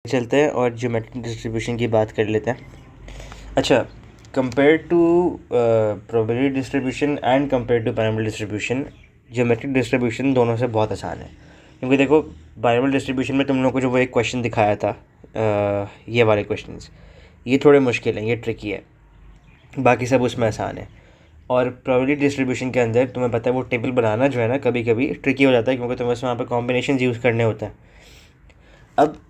चलते हैं और ज्योमेट्रिक डिस्ट्रीब्यूशन की बात कर लेते हैं। अच्छा, compare to probability distribution and compare to binomial distribution, geometric distribution दोनों से बहुत आसान है। क्योंकि देखो, बायनोमियल डिस्ट्रीब्यूशन में तुम लोगों को जो वो एक क्वेश्चन दिखाया था, ये वाले क्वेश्चंस, ये थोड़े मुश्किल हैं, ये ट्रिकी है, बाकी सब उसमें आसान है। और प्रोबेबिलिटी डिस्ट्रीब्यूशन के अंदर तुम्हें पता है वो टेबल बनाना जो है ना, कभी कभी ट्रिकी हो जाता है, क्योंकि तुम्हें वहाँ पर कॉम्बिनेशन यूज़ करने होते हैं। अब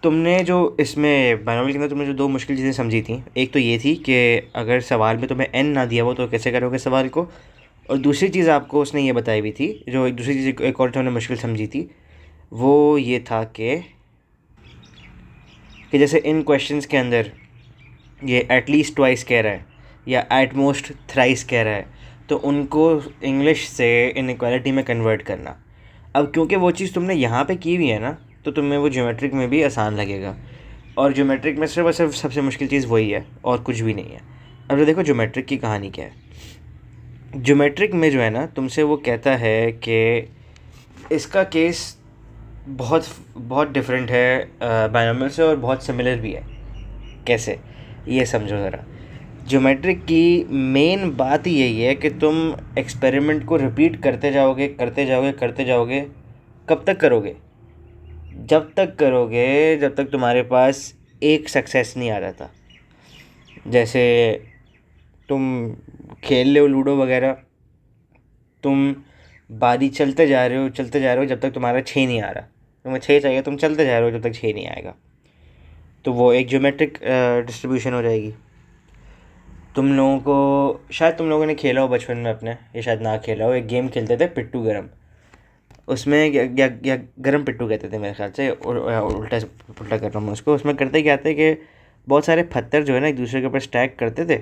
तुमने जो इसमें बायनोमियल के अंदर तुमने जो दो मुश्किल चीज़ें समझी थी, एक तो ये थी कि अगर सवाल में तुम्हें एन ना दिया हो तो कैसे करोगे सवाल को, और दूसरी चीज़ आपको उसने ये बताई हुई थी, जो एक दूसरी चीज़ एक और तुमने मुश्किल समझी थी, वो ये था कि जैसे इन क्वेश्चंस के अंदर ये एटलीस्ट ट्वाइस कह रहा है या एट मोस्ट थ्राइस कह रहा है, तो उनको इंग्लिश से इनइक्वालिटी में कन्वर्ट करना। अब क्योंकि वो चीज़ तुमने यहाँ पे की हुई है ना, तो तुम्हें वो ज्योमेट्रिक में भी आसान लगेगा। और ज्योमेट्रिक में सिर्फ और सिर्फ सबसे मुश्किल चीज़ वही है और कुछ भी नहीं है। अब तो देखो ज्योमेट्रिक की कहानी क्या है। ज्योमेट्रिक में जो है ना, तुमसे वो कहता है कि इसका केस बहुत बहुत डिफरेंट है बायनोमियल से, और बहुत सिमिलर भी है। कैसे, ये समझो ज़रा। ज्योमेट्रिक की मेन बात ही यही है कि तुम एक्सपेरिमेंट को रिपीट करते जाओगे करते जाओगे करते जाओगे। कब तक करोगे? जब तक करोगे जब तक तुम्हारे पास एक सक्सेस नहीं आ जाता। जैसे तुम खेल रहे हो लूडो वगैरह, तुम बारी चलते जा रहे हो जब तक तुम्हारा 6 नहीं आ रहा। तुम्हें 6 चाहिए, तुम चलते जा रहे हो जब तक 6 नहीं आएगा, तो वो एक ज्योमेट्रिक डिस्ट्रीब्यूशन हो जाएगी। तुम लोगों को शायद तुम लोगों ने खेला हो बचपन में अपने, या शायद ना खेला हो, एक गेम खेलते थे पिट्टू गरम। उसमें या गरम पिट्टू कहते थे मेरे ख्याल से, उल्टा पुल्टा कर रहा हूँ मैं उसको। उसमें करते क्या थे कि बहुत सारे पत्थर जो है ना एक दूसरे के ऊपर स्टैक करते थे।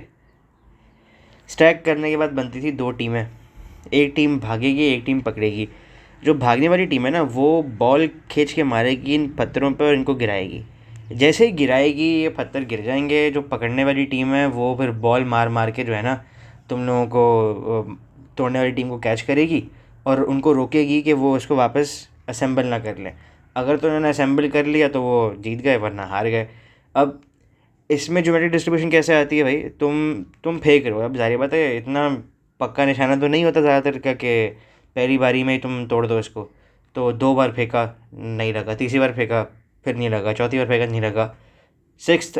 स्टैक करने के बाद बनती थी दो टीमें, एक टीम भागेगी एक टीम पकड़ेगी। जो भागने वाली टीम है ना, वो बॉल खींच के मारेगी इन पत्थरों पर और इनको गिराएगी। जैसे ही गिराएगी ये पत्थर गिर जाएंगे। जो पकड़ने वाली टीम है वो फिर बॉल मार मार के जो है ना तुम लोगों को, तोड़ने वाली टीम को कैच करेगी और उनको रोकेगी कि वो उसको वापस असेंबल ना कर लें। अगर तो उन्होंने असेंबल कर लिया तो वो जीत गए, वरना हार गए। अब इसमें ज्योमेट्रिक डिस्ट्रीब्यूशन कैसे आती है भाई, तुम फेंक रहे हो। अब जाहिर बात है इतना पक्का निशाना तो नहीं होता ज़्यादातर का कि पहली बारी में ही तुम तोड़ दो इसको। तो 2 बार फेंका नहीं लगा, तीसरी बार फेंका फिर नहीं लगा, चौथी बार फेंका नहीं लगा, 6th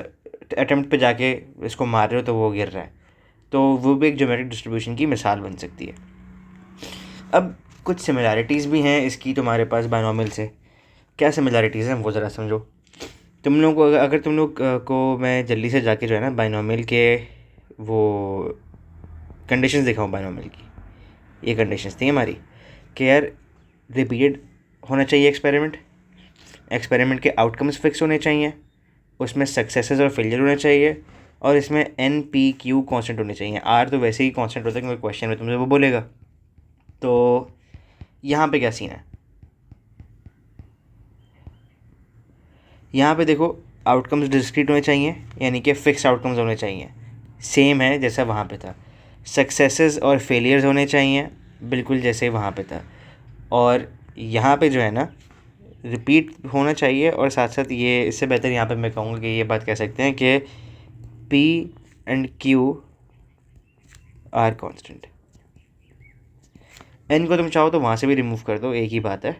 अटेम्प्ट पे जाके इसको मार रहे हो तो वो गिर रहा है। तो वो भी एक ज्योमेट्रिक डिस्ट्रीब्यूशन की मिसाल बन सकती है। अब कुछ सिमिलैरिटीज़ भी हैं इसकी तुम्हारे पास बायनोमियल से। क्या सिमिलैरिटीज़ हैं वो ज़रा समझो। तुम लोग को अगर तुम लोग को मैं जल्दी से जाके जो है ना बायनोमियल के वो कंडीशंस दिखाऊं बायनोमियल की, ये कंडीशंस थी हमारी कि यार रिपीटेड होना चाहिए एक्सपेरिमेंट, एक्सपेरिमेंट के आउटकम्स फिक्स होने चाहिए, उसमें सक्सेसेस और फेलियर होने चाहिए, और इसमें एन पी क्यू कॉन्स्टेंट होने चाहिए। आर तो वैसे ही कॉन्स्टेंट होता है क्योंकि क्वेश्चन में तुमसे वो बोलेगा। तो यहाँ पे क्या सीन है, यहाँ पे देखो आउटकम्स डिस्क्रीट होने चाहिए, यानी कि फिक्स आउटकम्स होने चाहिए, सेम है जैसा वहाँ पे था। सक्सेसेस और फेलियर्स होने चाहिए बिल्कुल जैसे वहाँ पे था। और यहाँ पे जो है ना रिपीट होना चाहिए, और साथ साथ ये इससे बेहतर यहाँ पे मैं कहूँगा कि ये बात कह सकते हैं कि P and Q are constant. N को तुम चाहो तो वहाँ से भी रिमूव कर दो, एक ही बात है।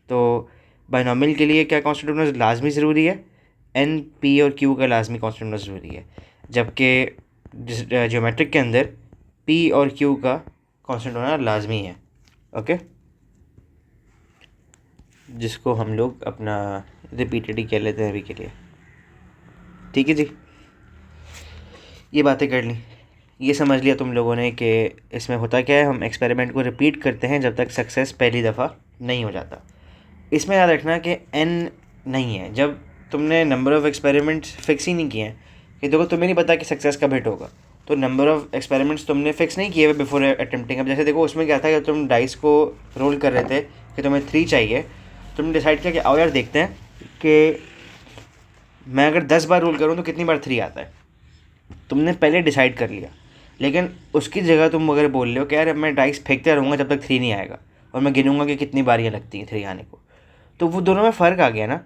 तो बायनोमियल के लिए क्या कांस्टेंट होना लाजमी ज़रूरी है? N, P और Q का लाजमी कांस्टेंट होना ज़रूरी है। जबकि ज्योमेट्रिक के अंदर P और Q का कांस्टेंट होना लाजमी है। ओके, जिसको हम लोग अपना रिपीटेड कह लेते हैं अभी के लिए। ठीक है जी, ये बातें कर ली, ये समझ लिया तुम लोगों ने कि इसमें होता क्या है। हम एक्सपेरिमेंट को रिपीट करते हैं जब तक सक्सेस पहली दफ़ा नहीं हो जाता। इसमें याद रखना कि n नहीं है जब तुमने नंबर ऑफ़ एक्सपेरिमेंट्स फिक्स ही नहीं किए हैं। कि देखो तुम्हें नहीं पता कि सक्सेस कब हिट होगा, तो नंबर ऑफ़ एक्सपेरिमेंट्स तुमने फिक्स नहीं किए हुए बिफोर अटेम्प्टिंग। अब जैसे देखो उसमें क्या था कि तुम डाइस को रोल कर रहे थे कि तुम्हें 3 चाहिए, तुमने डिसाइड किया कि आओ यार देखते हैं कि मैं अगर 10 बार रोल करूँ तो कितनी बार 3 आता है। तुमने पहले डिसाइड कर लिया, लेकिन उसकी जगह तुम अगर बोल रहे हो कि यार अब मैं डाइस फेंकते रहूँगा जब तक 3 नहीं आएगा, और मैं गिनूंगा कि कितनी बारियाँ लगती हैं 3 आने को, तो वो दोनों में फ़र्क आ गया ना।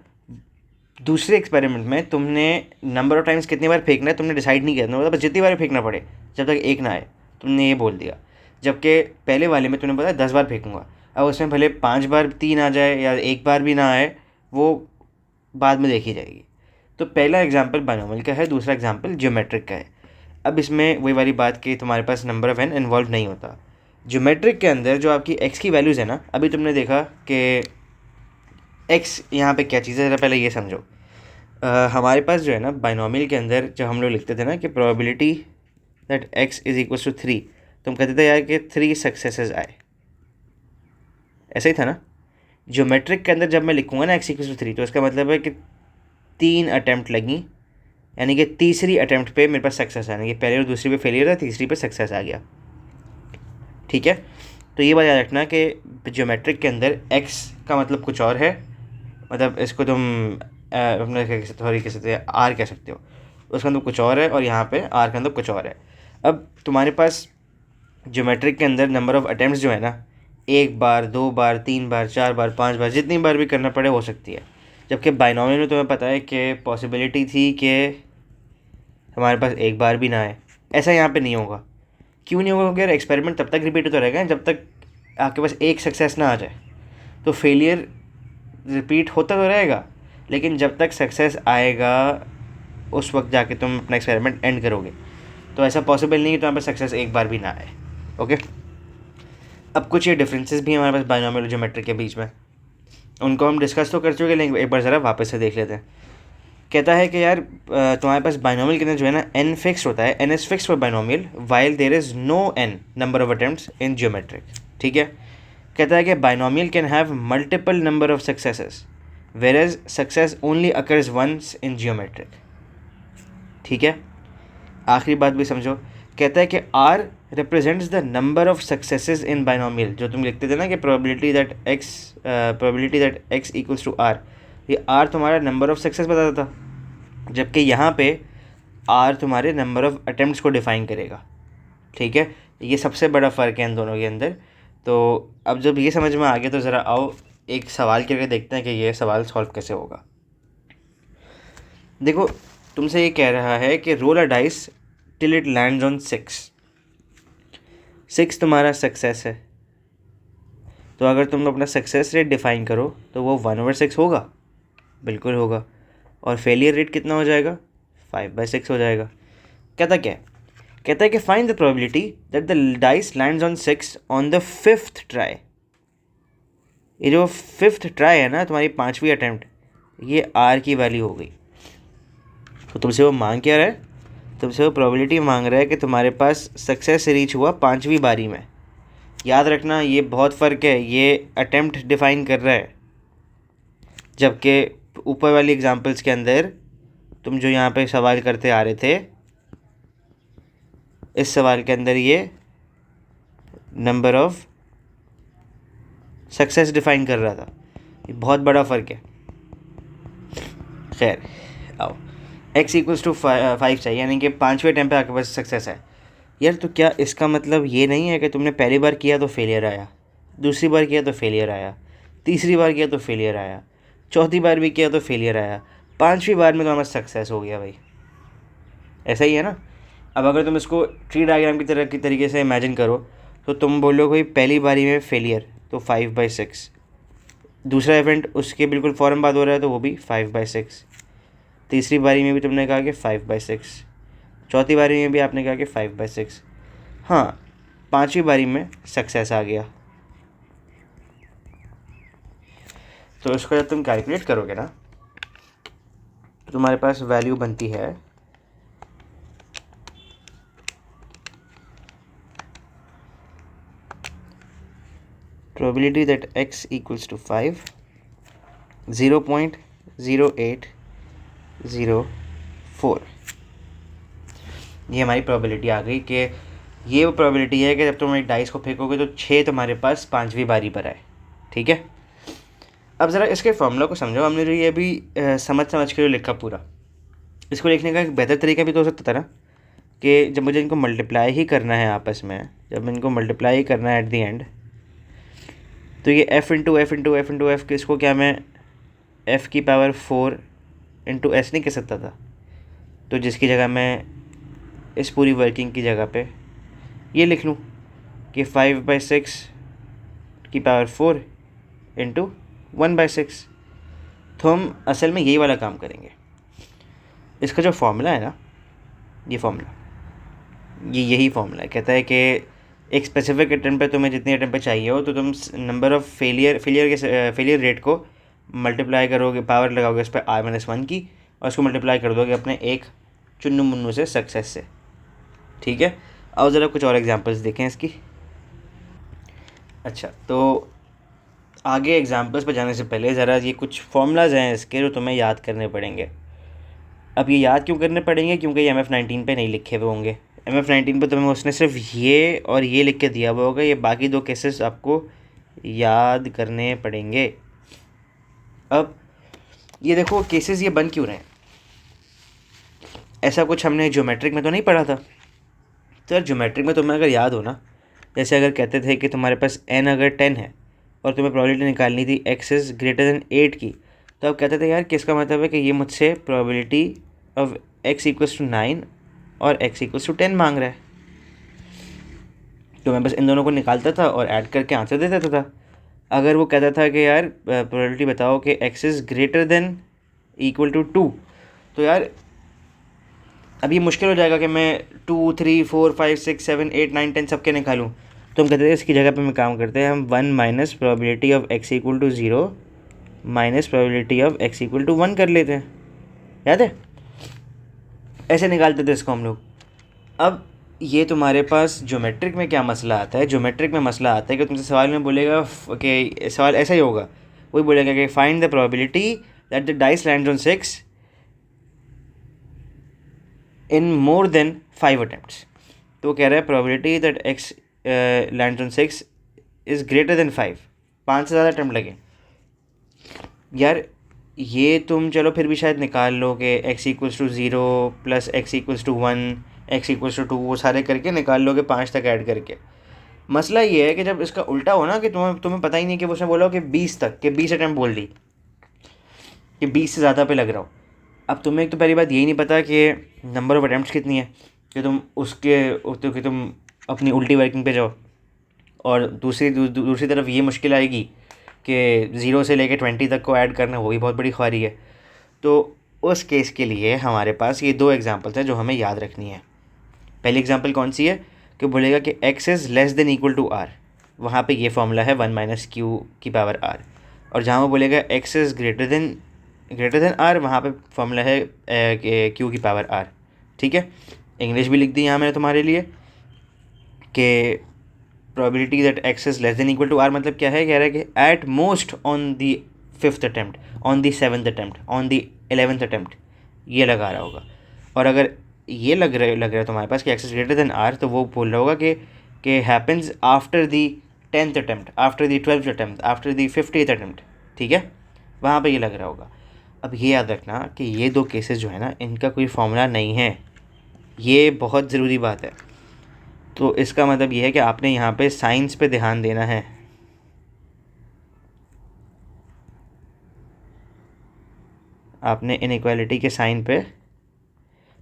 दूसरे एक्सपेरिमेंट में तुमने नंबर ऑफ टाइम्स कितनी बार फेंकना है तुमने डिसाइड नहीं किया, तुमने बस जितनी बार फेंकना पड़े जब तक एक ना आए, तुमने ये बोल दिया। जबकि पहले वाले में तुमने बोला 10 बार फेंकूंगा। अब उसमें भले 5 बार 3 आ जाए या एक बार भी ना आए, वो बाद में देखी जाएगी। तो पहला एग्जाम्पल बाइनोमियल का है, दूसरा एग्जाम्पल ज्योमेट्रिक का है। अब इसमें वही वाली बात कि तुम्हारे पास नंबर ऑफ एन इन्वॉल्व नहीं होता। ज्योमेट्रिक के अंदर जो आपकी एक्स की वैल्यूज़ है ना, अभी तुमने देखा कि एक्स यहाँ पे क्या चीज़ है, ज़रा पहले ये समझो। हमारे पास जो है ना बाइनोमियल के अंदर जब हम लोग लिखते थे ना कि probability that X is equal to 3, तुम कहते थे यार कि 3 सक्सेसेस आए, ऐसा ही था ना। ज्योमेट्रिक के अंदर जब मैं लिखूँगा ना एक्स इक्वल टू 3, तो इसका मतलब है कि 3 अटैम्प्ट लगी, यानी कि तीसरी अटैम्प्ट पे मेरे पास सक्सेस आने की, पहले और दूसरी पे फेलियर था, तीसरी पे सक्सेस आ गया। ठीक है, तो ये बात याद रखना कि ज्योमेट्रिक के अंदर एक्स का मतलब कुछ और है, मतलब इसको तुम अपने सॉरी कह सकते हैं आर कह सकते हो, उसका मतलब कुछ और है, और यहाँ पे आर का मतलब कुछ और है। अब तुम्हारे पास ज्योमेट्रिक के अंदर नंबर ऑफ़ अटैम्प्ट्स जो है ना, 1 बार 2 बार 3 बार 4 बार 5 बार जितनी बार भी करना पड़े हो सकती है। जबकि बाइनोमियल में तुम्हें पता है कि पॉसिबिलिटी थी कि हमारे पास एक बार भी ना आए, ऐसा यहाँ पे नहीं होगा। क्यों नहीं होगा? क्योंकि एक्सपेरिमेंट तब तक रिपीट होता रहेगा जब तक आपके पास एक सक्सेस ना आ जाए। तो फेलियर रिपीट होता तो रहेगा, लेकिन जब तक सक्सेस आएगा उस वक्त जाके तुम अपना एक्सपेरिमेंट एंड करोगे। तो ऐसा पॉसिबल नहीं है तुम्हारे पास सक्सेस एक बार भी ना आए। ओके, अब कुछ ये डिफरेंसेस भी हमारे पास बाइनोमियल और ज्योमेट्रिक के बीच में, उनको हम डिस्कस तो कर चुके, लेकिन एक बार ज़रा वापस से देख लेते हैं। कहता है कि यार तुम्हारे पास बाइनोमियल के अंदर जो है ना एन फिक्स होता है, N is fix for binomial while there is no N number of attempts in geometric. ठीक है, कहता है कि binomial can have multiple number of successes whereas success only occurs once in geometric. ठीक है, आखिरी बात भी समझो। कहता है कि R represents the number of successes in binomial, जो तुम लिखते थे ना कि probability that X equals to R, ये आर तुम्हारा नंबर ऑफ सक्सेस बताता था, जबकि यहाँ पे आर तुम्हारे नंबर ऑफ अटेम्प्ट्स को डिफाइन करेगा। ठीक है, ये सबसे बड़ा फ़र्क है इन दोनों के अंदर। तो अब जब ये समझ में आ गया तो ज़रा आओ एक सवाल करके देखते हैं कि ये सवाल सॉल्व कैसे होगा। देखो, तुमसे ये कह रहा है कि roll a dice till it lands on 6 तुम्हारा सक्सेस है। तो अगर तुम अपना सक्सेस रेट डिफाइन करो तो वो 1/6 होगा, बिल्कुल होगा। और फेलियर रेट कितना हो जाएगा? 5/6 हो जाएगा। कहता क्या है? कहता है कि find the probability that the dice lands on 6 on the 5th try. ये जो 5th ट्राई है ना, तुम्हारी 5वीं अटैम्प्ट, ये आर की वैल्यू हो गई। तो तुमसे वो मांग क्या रहा है? तुमसे वो प्रोबेबिलिटी मांग रहा है कि तुम्हारे पास सक्सेस रीच हुआ 5वीं बारी में। याद रखना ये बहुत फ़र्क है, ये अटेम्प्ट डिफाइन कर रहा है, जबकि ऊपर वाली एग्जांपल्स के अंदर तुम जो यहाँ पे सवाल करते आ रहे थे, इस सवाल के अंदर ये नंबर ऑफ सक्सेस डिफाइन कर रहा था। ये बहुत बड़ा फ़र्क है। खैर आओ, x इक्वल्स टू 5 चाहिए, यानी कि 5वें अटैम्प्ट पे आपके पास सक्सेस है। यार तो क्या इसका मतलब ये नहीं है कि तुमने पहली बार किया तो फेलियर आया, दूसरी बार किया तो फेलियर आया, तीसरी बार किया तो फेलियर आया, चौथी बार भी किया तो फेलियर आया, 5वीं बार में तो हमारा सक्सेस हो गया भाई? ऐसा ही है ना। अब अगर तुम इसको ट्री डायग्राम की तरीके से इमेजिन करो तो तुम बोलो भाई पहली बारी में फेलियर तो 5/6, दूसरा इवेंट उसके बिल्कुल फ़ौरन बाद हो रहा है तो वो भी 5/6, तीसरी बारी में भी तुमने कहा कि 5/6, चौथी बारी में भी आपने कहा कि 5/6, हाँ 5वीं बारी में सक्सेस आ गया। तो इसको जब तुम कैलकुलेट करोगे ना तो तुम्हारे पास वैल्यू बनती है probability that x equals to 5, 0.0804। ये हमारी प्रोबेबिलिटी आ गई कि ये वो प्रोबेबिलिटी है कि जब तुम एक डाइस को फेंकोगे तो 6 तुम्हारे पास 5वीं बारी पर आए। ठीक है, अब ज़रा इसके फॉर्मूला को समझो। हमने जो ये अभी समझ के जो लिखा पूरा, इसको लिखने का एक बेहतर तरीका भी तो हो सकता था ना कि जब मुझे इनको मल्टीप्लाई ही करना है आपस में, जब इनको मल्टीप्लाई ही करना है एट दी एंड, तो ये f into F into F into F, इसको क्या मैं f की पावर 4 इंटू एस नहीं कह सकता था? तो जिसकी जगह मैं इस पूरी वर्किंग की जगह पे ये लिख लूँ कि 5/6 की पावर 4 इंटू 1/6। तो हम असल में यही वाला काम करेंगे। इसका जो फॉर्मूला है ना, ये फॉर्मूला, यही फॉर्मूला है, कहता है कि एक स्पेसिफिक अटेम्प्ट पे तुम्हें जितनी अटेम्प्ट पे चाहिए हो तो तुम नंबर ऑफ फेलियर रेट को मल्टीप्लाई करोगे, पावर लगाओगे उस पर r-1 की, और उसको मल्टीप्लाई कर दोगे अपने एक चुन्नू मुन्नू से सक्सेस से। ठीक है, अब ज़रा कुछ और एग्जांपल्स देखें इसकी। अच्छा, तो आगे एग्जांपल्स पर जाने से पहले ज़रा ये कुछ फॉर्मूलाज हैं इसके जो तुम्हें याद करने पड़ेंगे। अब ये याद क्यों करने पड़ेंगे? क्योंकि ये MF19 पे नहीं लिखे हुए होंगे। MF19 पे तुम्हें उसने सिर्फ ये और ये लिख के दिया हुआ होगा, ये बाकी दो केसेस आपको याद करने पड़ेंगे। अब ये देखो केसेस ये बन क्यों रहे हैं, ऐसा कुछ हमने ज्योमेट्रिक में तो नहीं पढ़ा था। तो यार ज्योमेट्रिक में तुम्हें अगर याद हो ना, जैसे अगर कहते थे कि तुम्हारे पास n अगर 10 है और तुम्हें प्रोबेबिलिटी निकालनी थी x इज़ ग्रेटर देन 8 की, तो अब कहते थे यार किसका मतलब है कि ये मुझसे probability of x equals to 9 और x इक्वल्स टू 10 मांग रहा है। तो मैं बस इन दोनों को निकालता था और ऐड करके आंसर दे देता था। अगर वो कहता था कि यार प्रोबेबिलिटी बताओ कि x is greater than equal to 2, तो यार अब ये मुश्किल हो जाएगा कि मैं 2, 3, 4, 5, 6, 7, 8, 9, 10 सबके निकालूँ। तो हम कहते थे इसकी जगह पे हम काम करते हैं, हम 1 minus probability of x equal to 0 minus probability of x equal to 1 कर लेते हैं। याद है, ऐसे निकालते थे इसको हम लोग। अब ये तुम्हारे पास ज्योमेट्रिक में क्या मसला आता है? ज्योमेट्रिक में मसला आता है कि तुमसे सवाल में बोलेगा कि सवाल ऐसा ही होगा, वही बोलेगा कि find the probability that the dice lands on 6 in more than 5 attempts. तो वो कह रहा है probability that x lands on 6 is greater then 5, 5 से ज़्यादा अटैम्प्ट लगे। यार ये तुम चलो फिर भी शायद निकाल लो कि x equals to 0 plus x equals to 1, x equals to 2, वो सारे करके निकाल लोगे 5 तक ऐड करके। मसला ये है कि जब इसका उल्टा हो ना कि तुम्हें पता ही नहीं कि उसने बोला कि 20 तक, कि 20 अटैम्प्ट बोल दी कि 20 से ज़्यादा पे लग रहा हो। अब तुम्हें एक तो पहली बात यही नहीं पता कि नंबर ऑफ़ अटैम्प्ट्स कितनी है कि तुम कि तुम अपनी उल्टी वर्किंग पे जाओ, और दूसरी तरफ ये मुश्किल आएगी कि 0 से लेके 20 तक को ऐड करना, वो भी बहुत बड़ी ख्वारी है। तो उस केस के लिए हमारे पास ये दो एग्जांपल्स हैं जो हमें याद रखनी है। पहली एग्जांपल कौन सी है कि बोलेगा कि x is less than equal to r, वहाँ पे ये फॉर्मूला है 1 माइनस क्यू की पावर r। और जहाँ वो बोलेगा x is greater than r, वहाँ पे फॉर्मूला है q की पावर r। ठीक है, इंग्लिश भी लिख दी यहाँ मैंने तुम्हारे लिए कि probability that x is less than equal to r मतलब क्या है, कह रहा है कि at most on the 5th attempt, on the 7th attempt, on the 11th attempt ये लगा रहा होगा। और अगर ये लग रहा है तुम्हारे पास कि x is greater than r, तो वो बोल रहा होगा कि happens after the 10th attempt, after the 12th attempt, after the 50th attempt. ठीक है, वहाँ पे ये लग रहा होगा। अब ये याद रखना कि ये दो केसेस जो है ना, इनका कोई फॉर्मूला नहीं है, ये बहुत ज़रूरी बात है। तो इसका मतलब ये है कि आपने यहाँ पे साइंस पे ध्यान देना है। आपने इनइक्वालिटी के साइन पे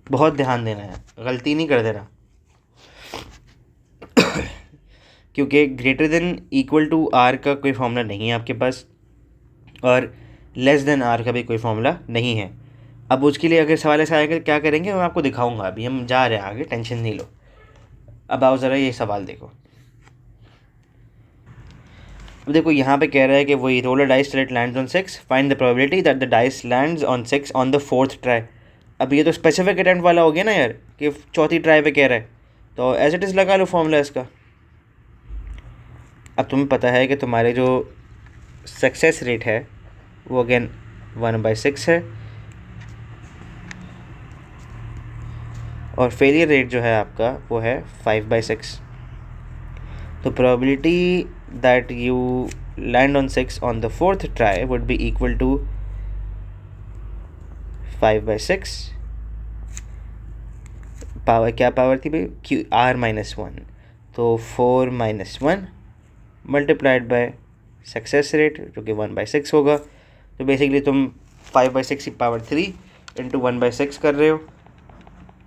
बहुत ध्यान देना है, गलती नहीं कर देना। क्योंकि greater than equal to R का कोई फॉर्मूला नहीं है आपके पास, और लेस देन आर का भी कोई फॉर्मूला नहीं है। अब उसके लिए अगर सवाल ऐसा आएगा क्या करेंगे, मैं आपको दिखाऊंगा, अभी हम जा रहे हैं आगे, टेंशन नहीं लो। अब आओ ज़रा ये सवाल देखो। अब देखो यहाँ पे कह रहा है कि वही roll a dice till it lands on 6, find the probability that the dice lands on 6 on the 4th try. अब ये तो स्पेसिफिक अटेम्प्ट वाला हो गया ना यार, कि 4थी ट्राई पे कह रहा है, तो एज इट इज़ लगा लो फॉर्मूला इसका। अब तुम्हें पता है कि तुम्हारे जो सक्सेस रेट है वो अगेन 1/6 है, और फेलियर रेट जो है आपका वो है 5/6। तो probability that you land on 6 on the 4th try would be equal to 5/6 power, क्या पावर थी भाई, क्यू r-1, तो 4-1 मल्टीप्लाइड बाय सक्सेस रेट जो कि 1/6 होगा। तो बेसिकली तुम 5/6 की पावर 3 इंटू 1/6 कर रहे हो,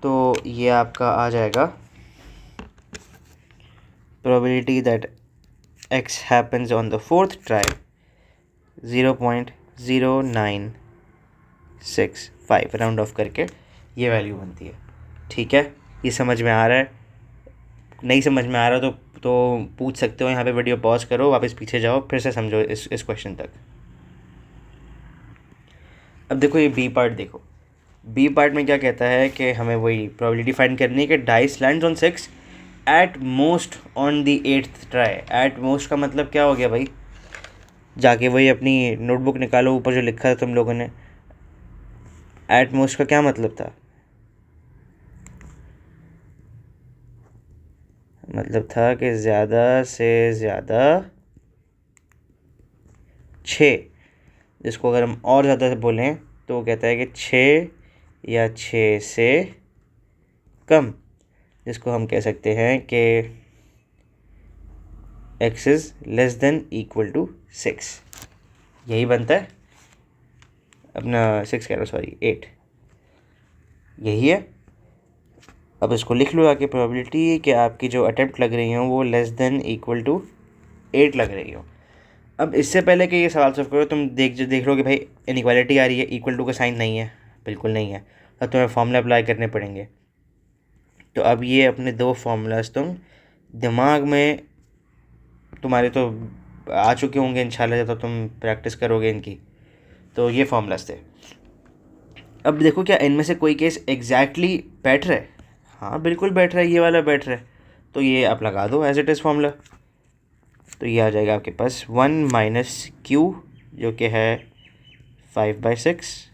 तो ये आपका आ जाएगा probability that x happens on the 4th try 0.0965 round of करके ये वैल्यू बनती है। ठीक है, ये समझ में आ रहा है? नहीं समझ में आ रहा तो पूछ सकते हो, यहाँ पे वीडियो पॉज करो, वापस पीछे जाओ, फिर से समझो इस क्वेश्चन तक। अब देखो ये बी पार्ट देखो, बी पार्ट में क्या कहता है कि हमें वही प्रोबेबिलिटी फाइंड करनी है कि dice lands on 6 eight most on the 8th try. At most का मतलब क्या हो गया भाई? जाके वही अपनी नोटबुक निकालो, ऊपर जो लिखा था तुम लोगों ने, एट मोस्ट का क्या मतलब था? मतलब था कि ज़्यादा से ज़्यादा 6, जिसको अगर हम और ज़्यादा से बोलें तो वो कहता है कि 6 या 6 से कम, जिसको हम कह सकते हैं कि x is less than equal to 6। यही बनता है अपना 6 कह रहा हूँ, सॉरी 8, यही है। अब इसको लिख लो आके, प्रोबेबिलिटी कि आपकी जो अटेम्प्ट लग रही हो वो लेस देन इक्वल टू 8 लग रही हो। अब इससे पहले कि ये सवाल सॉल्व करो, तुम देख लो कि भाई इनइक्वालिटी आ रही है, इक्वल टू का साइन नहीं है, बिल्कुल नहीं है, अब तुम्हें फार्मूला अप्लाई करने पड़ेंगे। तो अब ये अपने दो फार्मूलाज तुम दिमाग में, तुम्हारे तो आ चुके होंगे इंशाल्लाह, जब तो तुम प्रैक्टिस करोगे इनकी। तो ये फार्मूलाज थे। अब देखो क्या इनमें से कोई केस एग्जैक्टली बैठ रहा है? हाँ बिल्कुल बैठ रहा है, ये वाला बैठ रहा है, तो ये आप लगा दो एज इट इज़ फार्मूला। तो ये आ जाएगा आपके पास 1 माइनस क्यू, जो कि है 5/6,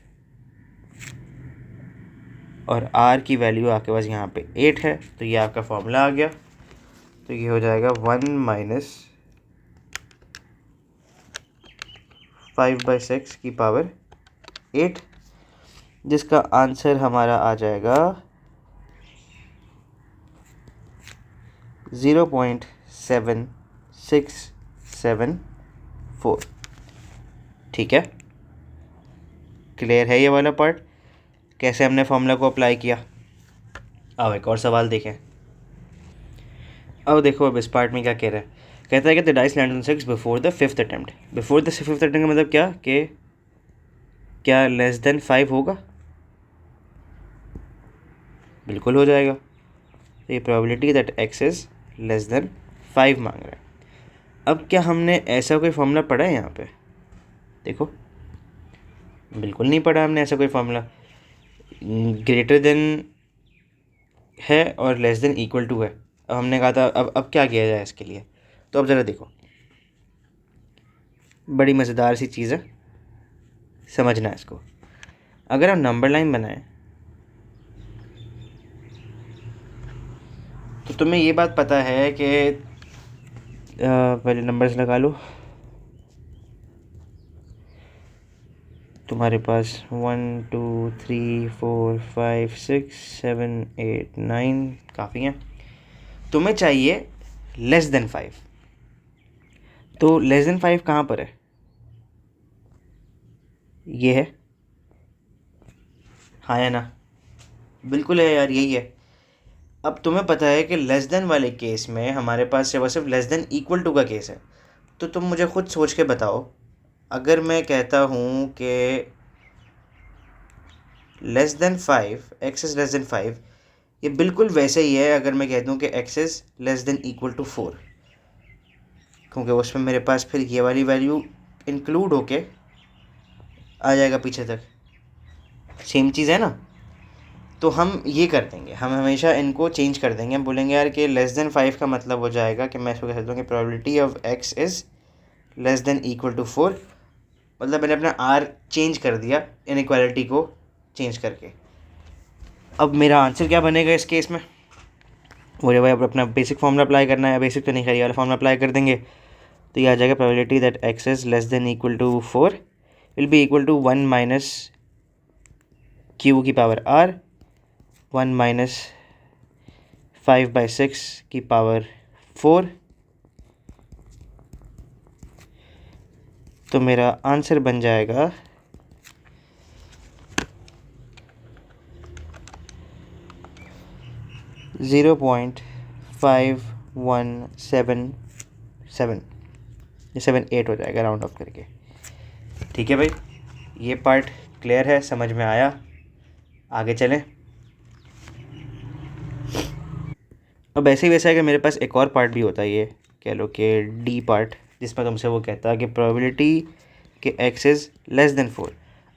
और r की वैल्यू आपके पास यहाँ पे 8 है, तो ये आपका फार्मूला आ गया। तो ये हो जाएगा 1 माइनस 5/6 की पावर 8, जिसका आंसर हमारा आ जाएगा 0.7674। ठीक है, क्लियर है ये वाला पार्ट, कैसे हमने फार्मूला को अप्लाई किया? अब एक और सवाल देखें। अब देखो अब इस पार्ट में क्या कह रहा है, कहता है कि the dice land on 6 before the 5th attempt. Before the 5th attempt का मतलब क्या, कि क्या लेस देन 5 होगा? बिल्कुल हो जाएगा। तो ये probability that x is less then 5 मांग रहा है। अब क्या हमने ऐसा कोई फार्मूला पढ़ा है यहाँ पे? देखो बिल्कुल नहीं पढ़ा हमने ऐसा कोई फार्मूला। ग्रेटर देन है और लेस देन इक्वल टू है। अब हमने कहा था अब क्या किया जाए इसके लिए, तो अब ज़रा देखो, बड़ी मज़ेदार सी चीज़ है, समझना है इसको। अगर हम नंबर लाइन बनाएं तो तुम्हें ये बात पता है कि पहले नंबर्स लगा लो, तुम्हारे पास 1 2 3 4 5 6 7 8 9 काफ़ी हैं। तुम्हें चाहिए लेस देन 5, तो लेस देन 5 कहाँ पर है? ये है, हाँ या ना? बिल्कुल है यार, यही है। अब तुम्हें पता है कि लेस देन वाले केस में हमारे पास सिर्फ लेस देन इक्वल टू का केस है। तो तुम मुझे खुद सोच के बताओ, अगर मैं कहता हूँ कि less than 5, x is less then 5, ये बिल्कुल वैसे ही है अगर मैं कह दूँ कि X is less than equal to 4, क्योंकि उसमें मेरे पास फिर ये वाली वैल्यू इंक्लूड होके आ जाएगा पीछे तक, सेम चीज़ है ना। तो हम ये कर देंगे, हम हमेशा इनको चेंज कर देंगे, हम बोलेंगे यार कि लेस देन 5 का मतलब हो जाएगा कि मैं इसको कह सकता हूँ कि probability of X is less than equal to 4, मतलब मैंने अपना आर चेंज कर दिया इनइक्वालिटी को चेंज करके। अब मेरा आंसर क्या बनेगा इस केस में? मुझे भाई अपना बेसिक फार्मूला अप्लाई करना है, बेसिक तो नहीं खरीद वाला फार्मूला अप्लाई कर देंगे, तो ये आ जाएगा probability that X is less than equal to 4 will be equal to 1 minus Q की पावर आर, 1 माइनस 5/6 की पावर 4। तो मेरा आंसर बन जाएगा 0.5177, ये 78 हो जाएगा राउंड ऑफ करके। ठीक है भाई, ये पार्ट क्लियर है, समझ में आया? आगे चलें। अब ऐसे ही वैसा है कि मेरे पास एक और पार्ट भी होता है, ये कह लो कि डी पार्ट, जिसमें तुमसे वो कहता है कि प्रोबेबिलिटी कि x is less then 4।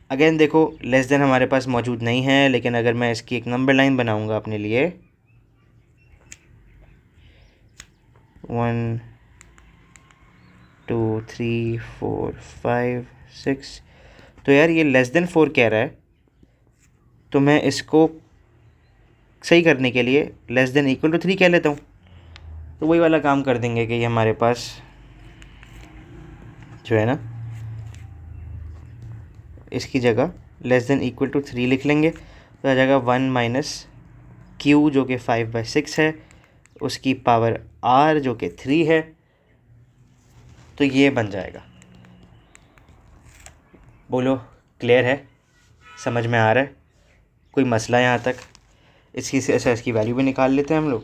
Again देखो, लेस देन हमारे पास मौजूद नहीं है, लेकिन अगर मैं इसकी एक नंबर लाइन बनाऊंगा अपने लिए, 1 2 3 4 5 6, तो यार ये लेस देन 4 कह रहा है, तो मैं इसको सही करने के लिए लेस देन इक्वल टू 3 कह लेता हूँ। तो वही वाला काम कर देंगे कि ये हमारे पास जो है ना, इसकी जगह लेस देन इक्वल टू 3 लिख लेंगे, तो आ जाएगा 1 माइनस क्यू जो कि 5/6 है, उसकी पावर r जो कि 3 है, तो ये बन जाएगा। बोलो क्लियर है, समझ में आ रहा है? कोई मसला यहाँ तक? इसकी ऐसा इसकी वैल्यू भी निकाल लेते हैं हम लोग,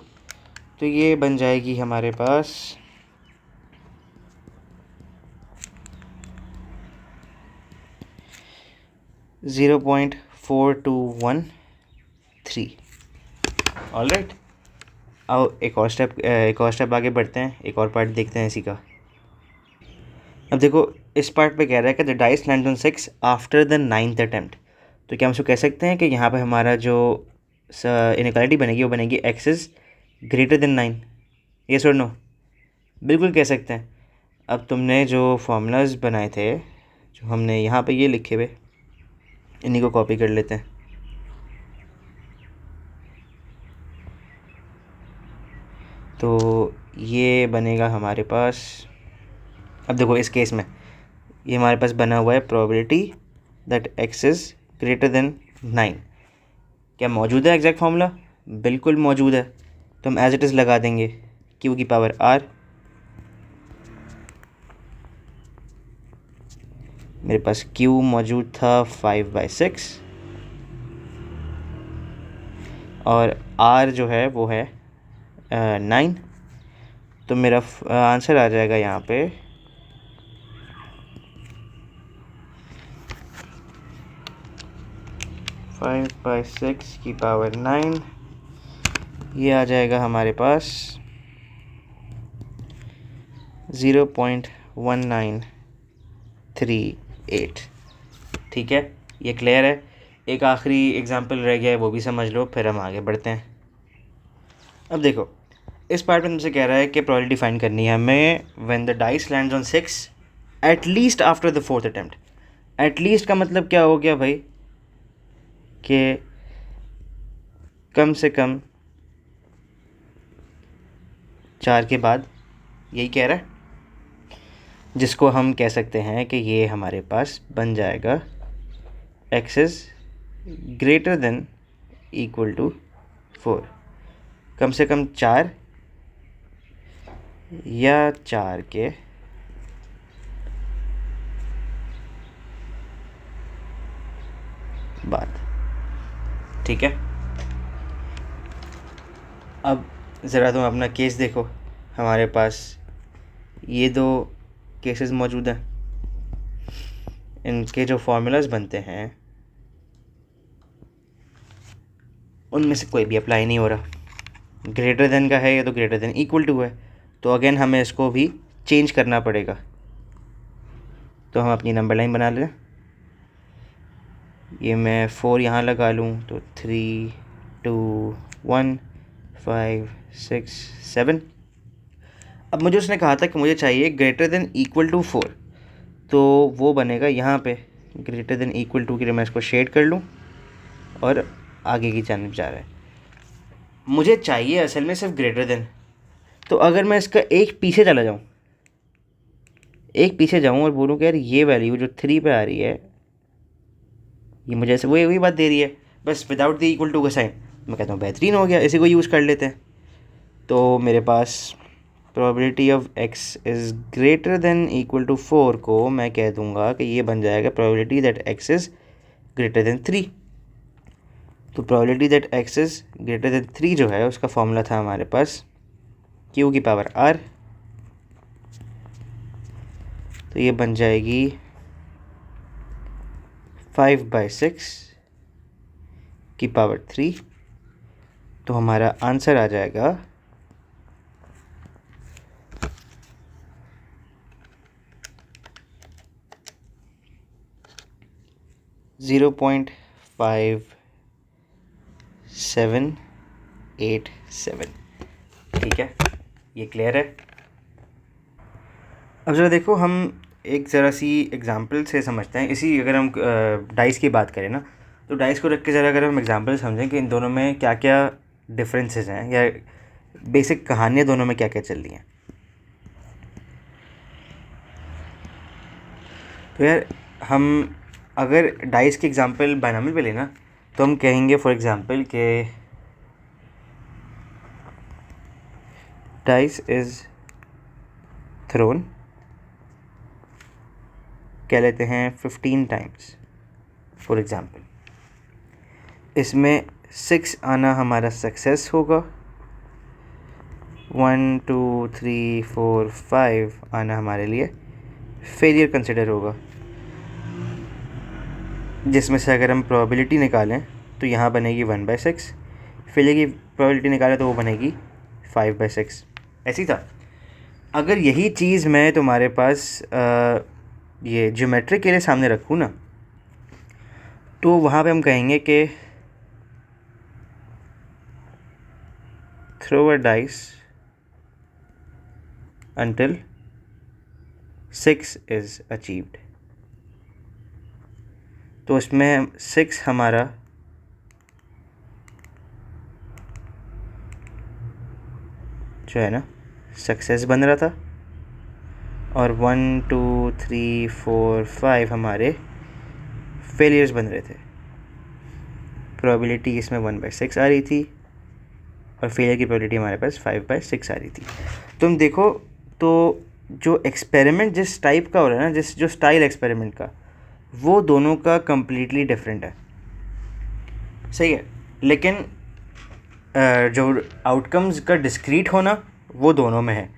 तो ये बन जाएगी हमारे पास 0.4213। ऑलराइट, आओ एक और स्टेप आगे बढ़ते हैं, एक और पार्ट देखते हैं इसी का। अब देखो, इस पार्ट पे कह रहा है कि the dice lands on 6 after the 9th attempt. तो क्या हम इसको कह सकते हैं कि यहाँ पे हमारा जो इनइक्वालिटी बनेगी वो बनेगी x is greater then 9? Yes और नो? बिल्कुल कह सकते हैं। अब तुमने जो फार्मूलाज बनाए थे, जो हमने यहाँ पे ये लिखे हुए, इन्हीं को कॉपी कर लेते हैं। तो ये बनेगा हमारे पास, अब देखो इस केस में ये हमारे पास बना हुआ है probability that x is greater then 9। क्या मौजूद है एग्जैक्ट फार्मूला? बिल्कुल मौजूद है, तो हम एज इट इज़ लगा देंगे q की पावर r। मेरे पास q मौजूद था 5/6 और r जो है वो है 9। तो मेरा आंसर आ जाएगा यहाँ पे 5/6 की पावर 9, ये आ जाएगा हमारे पास 0.1938। ठीक है, ये क्लियर है? एक आखिरी एग्जांपल रह गया है, वो भी समझ लो, फिर हम आगे बढ़ते हैं। अब देखो, इस पार्ट में तुमसे कह रहा है कि प्रोबेबिलिटी फाइंड करनी है हमें when the dice lands on 6 at least after the 4th attempt. At least का मतलब क्या हो गया भाई? कि कम से कम 4 के बाद, यही कह रहा है, जिसको हम कह सकते हैं कि ये हमारे पास बन जाएगा x is greater than equal to 4। कम से कम 4 या 4 के बाद। ठीक है, अब ज़रा तुम अपना केस देखो। हमारे पास ये दो केसेस मौजूद हैं, इनके जो फार्मूलाज बनते हैं उनमें से कोई भी अप्लाई नहीं हो रहा। ग्रेटर देन का है, ये तो ग्रेटर देन इक्वल टू है, तो अगेन हमें इसको भी चेंज करना पड़ेगा। तो हम अपनी नंबर लाइन बना लें, ये मैं 4 यहाँ लगा लूँ, तो 3 2 1 5 6 7। अब मुझे उसने कहा था कि मुझे चाहिए ग्रेटर देन इक्वल टू 4, तो वो बनेगा यहाँ पे ग्रेटर देन इक्वल टू के लिए मैं इसको शेड कर लूँ और आगे की जानिब जा रहा है। मुझे चाहिए असल में सिर्फ ग्रेटर देन। तो अगर मैं इसका एक पीछे चला जाऊँ, एक पीछे जाऊँ और बोलूँ कि यार ये वैल्यू जो 3 पे आ रही है, ये मुझे ऐसे वही बात दे रही है, बस विदाउट द इक्वल टू का साइन, मैं कहता हूँ बेहतरीन हो गया, इसी को यूज़ कर लेते हैं। तो मेरे पास probability of x is greater than equal to 4 को मैं कह दूँगा कि ये बन जाएगा probability that x is greater than 3। तो probability that x is greater than 3 जो है उसका फॉर्मूला था हमारे पास q की पावर r, तो ये बन जाएगी 5/6 की पावर 3। तो हमारा आंसर आ जाएगा 0.5787। ठीक है, ये क्लियर है। अब ज़रा देखो, हम एक ज़रा सी एग्ज़ाम्पल से समझते हैं इसी। अगर हम डाइस की बात करें ना, तो डाइस को रख के ज़रा अगर हम एग्ज़ाम्पल समझें कि इन दोनों में क्या क्या डिफरेंसेस हैं या बेसिक कहानियाँ दोनों में क्या क्या चल रही हैं। तो यार हम अगर डाइस की एग्ज़ाम्पल बायनॉमियल पे लेना, तो हम कहेंगे फॉर एग्ज़ाम्पल कि डाइस इज़ थ्रोन, कह लेते हैं 15 टाइम्स फॉर एग्ज़ाम्पल। इसमें 6 आना हमारा सक्सेस होगा, 1 2 3 4 5 आना हमारे लिए फेलियर कंसिडर होगा, जिसमें से अगर हम प्रोबेबिलिटी निकालें तो यहाँ बनेगी 1/6, फेलियर की प्रोबेबिलिटी निकालें तो वो बनेगी 5/6। ऐसी था। अगर यही चीज़ मैं तुम्हारे पास ये ज्योमेट्री के लिए सामने रखूँ ना, तो वहाँ पे हम कहेंगे कि throw a dice until 6 is achieved। तो इसमें 6 हमारा जो है ना सक्सेस बन रहा था, और 1 2 3 4 5 हमारे फेलियर्स बन रहे थे। प्रोबेबिलिटी इसमें 1/6 आ रही थी और फेलियर की प्रोबेबिलिटी हमारे पास 5/6 आ रही थी। तुम देखो तो जो एक्सपेरिमेंट जिस टाइप का हो रहा है ना, जो स्टाइल एक्सपेरिमेंट का, वो दोनों का कम्प्लीटली डिफरेंट है। सही है, लेकिन जो आउटकम्स का डिस्क्रीट होना वो दोनों में है,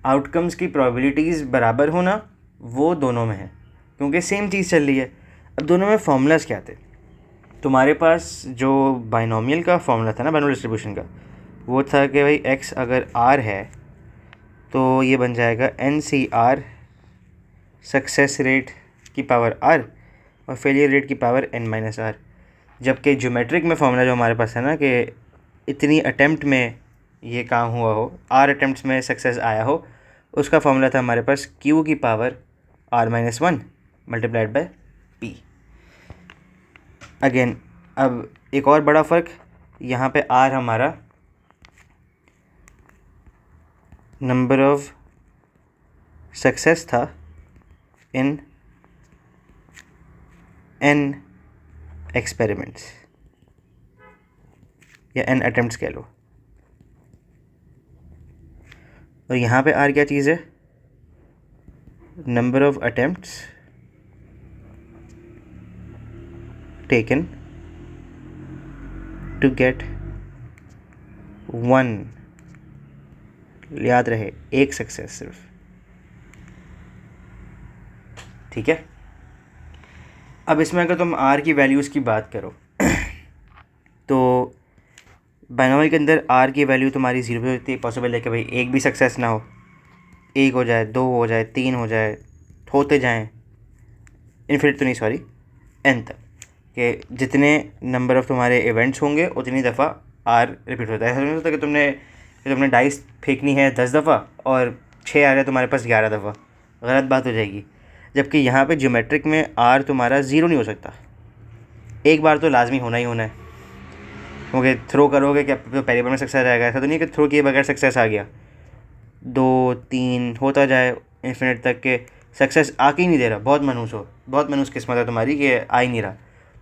आउटकम्स की प्रोबेबिलिटीज़ बराबर होना वो दोनों में है, क्योंकि सेम चीज़ चल रही है। अब दोनों में फार्मूलाज क्या थे? तुम्हारे पास जो बाइनोमियल का फार्मूला था ना, बाइनोमियल डिस्ट्रीब्यूशन का, वो था कि भाई x अगर r है तो ये बन जाएगा NCR सक्सेस रेट की पावर r और फेलियर रेट की पावर n-r। जबकि ज्योमेट्रिक में फार्मूला जो हमारे पास है ना कि इतनी अटैम्प्ट में ये काम हुआ हो, r अटैम्प्ट्स में सक्सेस आया हो, उसका फार्मूला था हमारे पास q की power r-1 multiplied by p। Again अब एक और बड़ा फ़र्क, यहाँ पे r हमारा नंबर ऑफ सक्सेस था इन n एक्सपेरिमेंट्स या n अटेम्प्ट्स कह लो, और यहाँ पे r क्या चीज़ है? Number of attempts taken to get 1, याद रहे एक सक्सेस सिर्फ। ठीक है, अब इसमें अगर तुम r की वैल्यूज़ की बात करो तो बाइनोमियल के अंदर r की वैल्यू तुम्हारी 0 पे होती है। पॉसिबल है कि भाई एक भी सक्सेस ना हो, 1 हो जाए, 2 हो जाए, 3 हो जाए, होते जाएं इनफिनिट तो नहीं, सॉरी n तक, कि जितने नंबर ऑफ़ तुम्हारे इवेंट्स होंगे उतनी दफ़ा r रिपीट होता है। ऐसा नहीं होता कि तुमने डाइस फेंकनी है 10 दफ़ा और 6 आ रहा है तुम्हारे पास 11 दफ़ा, गलत बात हो जाएगी। जबकि यहाँ पे ज्योमेट्रिक में r तुम्हारा 0 नहीं हो सकता, एक बार तो लाजमी होना ही होना है, क्योंकि थ्रो करोगे क्या तो पहली बार में सक्सेस आएगा। ऐसा तो नहीं कि थ्रो किए बगैर सक्सेस आ गया, 2 3 होता जाए इन्फिनिट तक के सक्सेस आ के ही नहीं दे रहा। बहुत मनूस किस्मत है तुम्हारी कि आ ही नहीं रहा।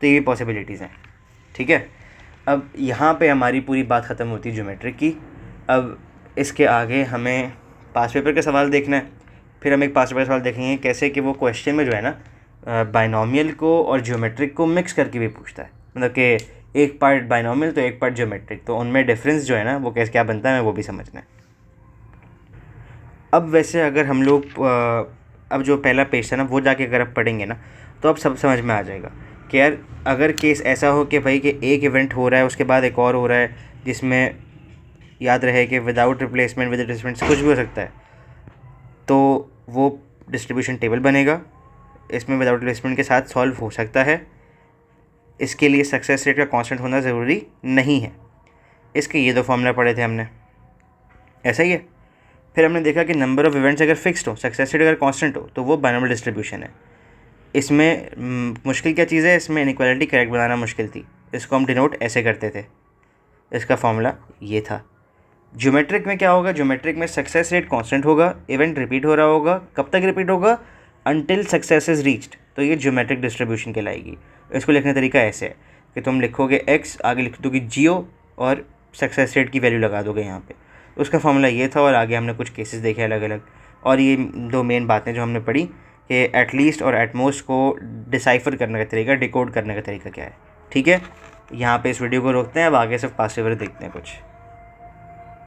तो ये भी पॉसिबिलिटीज़ हैं। ठीक है, अब यहाँ पे हमारी पूरी बात ख़त्म होती है ज्योमेट्रिक की। अब इसके आगे हमें पास पेपर का सवाल देखना है, फिर हम एक पास पेपर का सवाल देखेंगे कैसे कि वो क्वेश्चन में जो है ना बाइनोमियल को और ज्योमेट्रिक को मिक्स करके भी पूछता है, मतलब कि एक पार्ट बाइनोमियल तो एक पार्ट ज्योमेट्रिक, तो उनमें डिफरेंस जो है ना वो कैसे क्या बनता है हमें वो भी समझना है। अब वैसे अगर हम लोग अब जो पहला पेज था ना वो जाके अगर आप पढ़ेंगे ना तो अब सब समझ में आ जाएगा कि यार अगर केस ऐसा हो कि भाई कि एक इवेंट हो रहा है उसके बाद एक और हो रहा है, जिसमें याद रहे कि विदाउट रिप्लेसमेंट विद रिप्लेसमेंट कुछ भी हो सकता है, तो वो डिस्ट्रीब्यूशन टेबल बनेगा। इसमें विदाउट रिप्लेसमेंट के साथ सॉल्व हो सकता है। इसके लिए सक्सेस रेट का कांस्टेंट होना ज़रूरी नहीं है। इसके ये दो फॉर्मूला पढ़े थे हमने, ऐसा ही है। फिर हमने देखा कि नंबर ऑफ़ इवेंट्स अगर फिक्स्ड हो, सक्सेस रेट अगर कांस्टेंट हो, तो वो बाइनोमियल डिस्ट्रीब्यूशन है। इसमें मुश्किल क्या चीज़ है, इसमें इनइक्वालिटी करेक्ट बनाना मुश्किल थी। इसको हम डिनोट ऐसे करते थे, इसका फॉर्मूला ये था। ज्योमेट्रिक में क्या होगा, ज्योमेट्रिक में सक्सेस रेट कांस्टेंट होगा, इवेंट रिपीट हो रहा होगा, कब तक रिपीट होगा, अनटिल सक्सेस इज रीच्ड, तो ये ज्योमेट्रिक डिस्ट्रीब्यूशन कहलाएगी। इसको लिखने का तरीका ऐसे है कि तुम लिखोगे x, आगे लिख दोगे जियो और सक्सेस रेट की वैल्यू लगा दोगे यहाँ पे। उसका फॉर्मूला ये था और आगे हमने कुछ केसेस देखे अलग अलग, और ये दो मेन बातें जो हमने पढ़ी कि एटलीस्ट और एटमोस्ट को डिसाइफर करने का तरीका, डिकोड करने का तरीका क्या है। ठीक है, यहाँ पे इस वीडियो को रोकते हैं, अब आगे सिर्फ पासिवर देखते हैं कुछ।